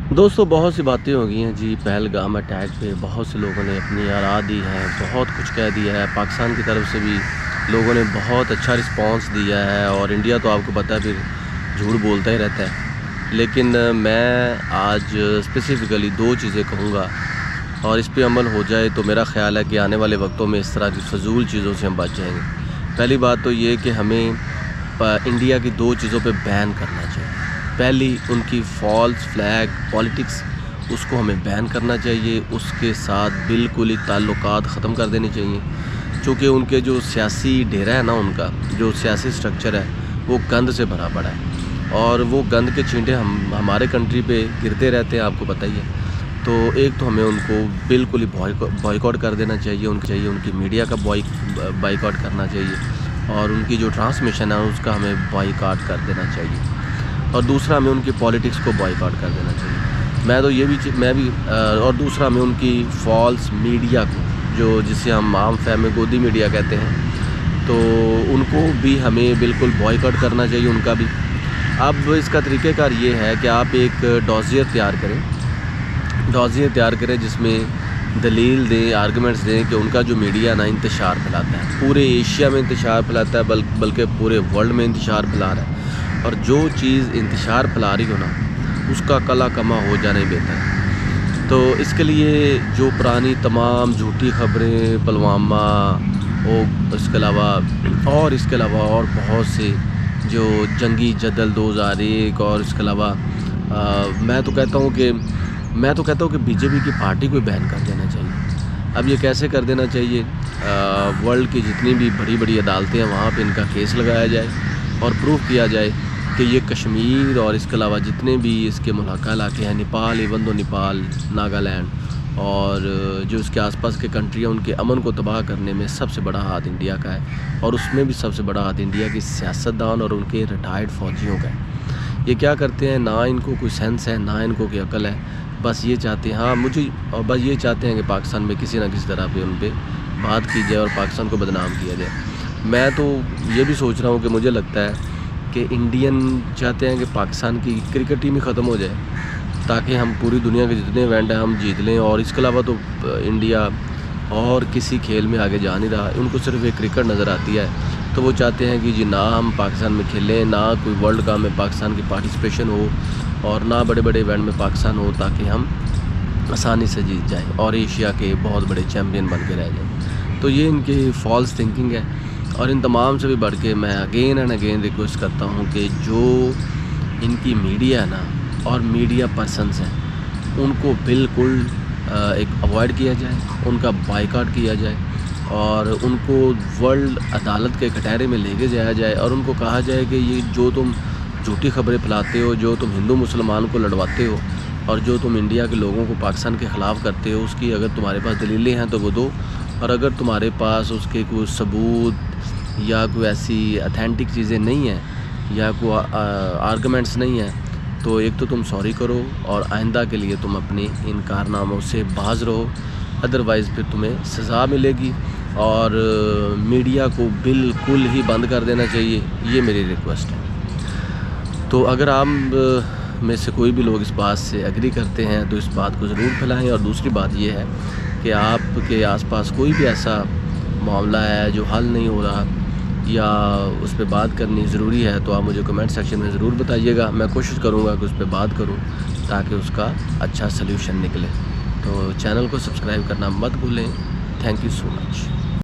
دوستوں بہت سی باتیں ہو گئی ہیں جی پہلگام اٹیک پہ بہت سے لوگوں نے اپنی آراء دی ہے، بہت کچھ کہہ دیا ہے، پاکستان کی طرف سے بھی لوگوں نے بہت اچھا رسپانس دیا ہے، اور انڈیا تو آپ کو پتہ ہے پھر جھوٹ بولتا ہی رہتا ہے۔ لیکن میں آج اسپیسیفکلی دو چیزیں کہوں گا، اور اس پہ عمل ہو جائے تو میرا خیال ہے کہ آنے والے وقتوں میں اس طرح کی فضول چیزوں سے ہم بچ جائیں گے۔ پہلی بات تو یہ کہ ہمیں انڈیا کی دو چیزوں پہ بین کرنا چاہیے۔ پہلی ان کی فالس فلیگ پالیٹکس، اس کو ہمیں بین کرنا چاہیے، اس کے ساتھ بالکل ہی تعلقات ختم کر دینے چاہیے، چونکہ ان کے جو سیاسی ڈیرا ہے نا، ان کا جو سیاسی سٹرکچر ہے وہ گند سے بھرا پڑا ہے، اور وہ گند کے چھینٹے ہمارے کنٹری پہ گرتے رہتے ہیں، آپ کو پتہ ہی ہے۔ تو ایک تو ہمیں ان کو بالکل ہی بائیکاٹ کر دینا چاہیے، ان کی میڈیا کا بائیکاٹ کرنا چاہیے، اور ان کی جو ٹرانسمیشن ہے اس کا ہمیں بائیکاٹ کر دینا چاہیے، اور دوسرا ہمیں ان کی پالیٹکس کو بائیکاٹ کر دینا چاہیے۔ اور دوسرا ہمیں ان کی فالس میڈیا کو، جسے ہم عام فہم میں گودی میڈیا کہتے ہیں، تو ان کو بھی ہمیں بالکل بائیکاٹ کرنا چاہیے، ان کا بھی۔ اب اس کا طریقہ کار یہ ہے کہ آپ ایک ڈوزیر تیار کریں جس میں دلیل دیں، آرگومنٹس دیں کہ ان کا جو میڈیا نا انتشار پھیلاتا ہے، پورے ایشیا میں انتشار پھیلاتا ہے، بلکہ پورے ورلڈ میں انتشار پھیلا رہا ہے، اور جو چیز انتشار پھیلا رہی ہو نا اس کا کلا کما ہو جانا ہی بہتر ہے۔ تو اس کے لیے جو پرانی تمام جھوٹی خبریں، پلوامہ، اس کے علاوہ اور بہت سے جو جنگی جدل 2001، اور اس کے علاوہ میں تو کہتا ہوں کہ بی جے پی کی پارٹی کو بین کر دینا چاہیے۔ اب یہ کیسے کر دینا چاہیے؟ ورلڈ کی جتنی بھی بڑی بڑی عدالتیں ہیں وہاں پہ ان کا کیس لگایا جائے، اور پروف کیا جائے کہ یہ کشمیر اور اس کے علاوہ جتنے بھی اس کے ملحقہ علاقے ہیں، نیپال، ناگالینڈ اور جو اس کے آس پاس کے کنٹری ہیں، ان کے امن کو تباہ کرنے میں سب سے بڑا ہاتھ انڈیا کا ہے، اور اس میں بھی سب سے بڑا ہاتھ انڈیا کی سیاستدان اور ان کے ریٹائرڈ فوجیوں کا ہے۔ یہ کیا کرتے ہیں؟ نہ ان کو کوئی سینس ہے، نہ ان کو کوئی عقل ہے، بس یہ چاہتے ہیں بس یہ چاہتے ہیں کہ پاکستان میں کسی نہ کسی طرح پہ ان پہ بات کی جائے اور پاکستان کو بدنام کیا جائے۔ میں تو یہ بھی سوچ رہا ہوں کہ مجھے لگتا ہے کہ انڈین چاہتے ہیں کہ پاکستان کی کرکٹ ٹیم ہی ختم ہو جائے، تاکہ ہم پوری دنیا کے جتنے ایونٹ ہیں ہم جیت لیں، اور اس کے علاوہ تو انڈیا اور کسی کھیل میں آگے جا نہیں رہا، ان کو صرف ایک کرکٹ نظر آتی ہے۔ تو وہ چاہتے ہیں کہ جی نہ ہم پاکستان میں کھیلیں، نہ کوئی ورلڈ کپ میں پاکستان کی پارٹیسپیشن ہو، اور نہ بڑے بڑے ایونٹ میں پاکستان ہو، تاکہ ہم آسانی سے جیت جائیں اور ایشیا کے بہت بڑے چیمپئن بن کے رہ جائیں۔ تو یہ ان کی فالس تھنکنگ ہے، اور ان تمام سے بھی بڑھ کے میں اگین اینڈ اگین ریکویسٹ کرتا ہوں کہ جو ان کی میڈیا ہے نا اور میڈیا پرسنز ہیں، ان کو بالکل اوائڈ کیا جائے، ان کا بائیکاٹ کیا جائے، اور ان کو ورلڈ عدالت کے کٹہرے میں لے کے جایا جائے، اور ان کو کہا جائے کہ یہ جو تم جھوٹی خبریں پھیلاتے ہو، جو تم ہندو مسلمان کو لڑواتے ہو، اور جو تم انڈیا کے لوگوں کو پاکستان کے خلاف کرتے ہو، اس کی اگر تمہارے پاس دلیلیں ہیں تو وہ دو، اور اگر تمہارے پاس اس کے کوئی ثبوت یا کوئی ایسی اتھینٹک چیزیں نہیں ہیں یا کوئی آرگومنٹس نہیں ہیں، تو ایک تو تم سوری کرو، اور آئندہ کے لیے تم اپنے ان کارناموں سے باز رہو، ادروائز پھر تمہیں سزا ملے گی، اور میڈیا کو بالکل ہی بند کر دینا چاہیے۔ یہ میری ریکویسٹ ہے۔ تو اگر آپ میں سے کوئی بھی لوگ اس بات سے ایگری کرتے ہیں تو اس بات کو ضرور پھیلائیں، اور دوسری بات یہ ہے کہ آپ کے آس پاس کوئی بھی ایسا معاملہ ہے جو حل نہیں ہو رہا یا اس پہ بات کرنی ضروری ہے، تو آپ مجھے کمنٹ سیکشن میں ضرور بتائیے گا، میں کوشش کروں گا کہ اس پہ بات کروں تاکہ اس کا اچھا سلیوشن نکلے۔ تو چینل کو سبسکرائب کرنا مت بھولیں۔ Thank you so much.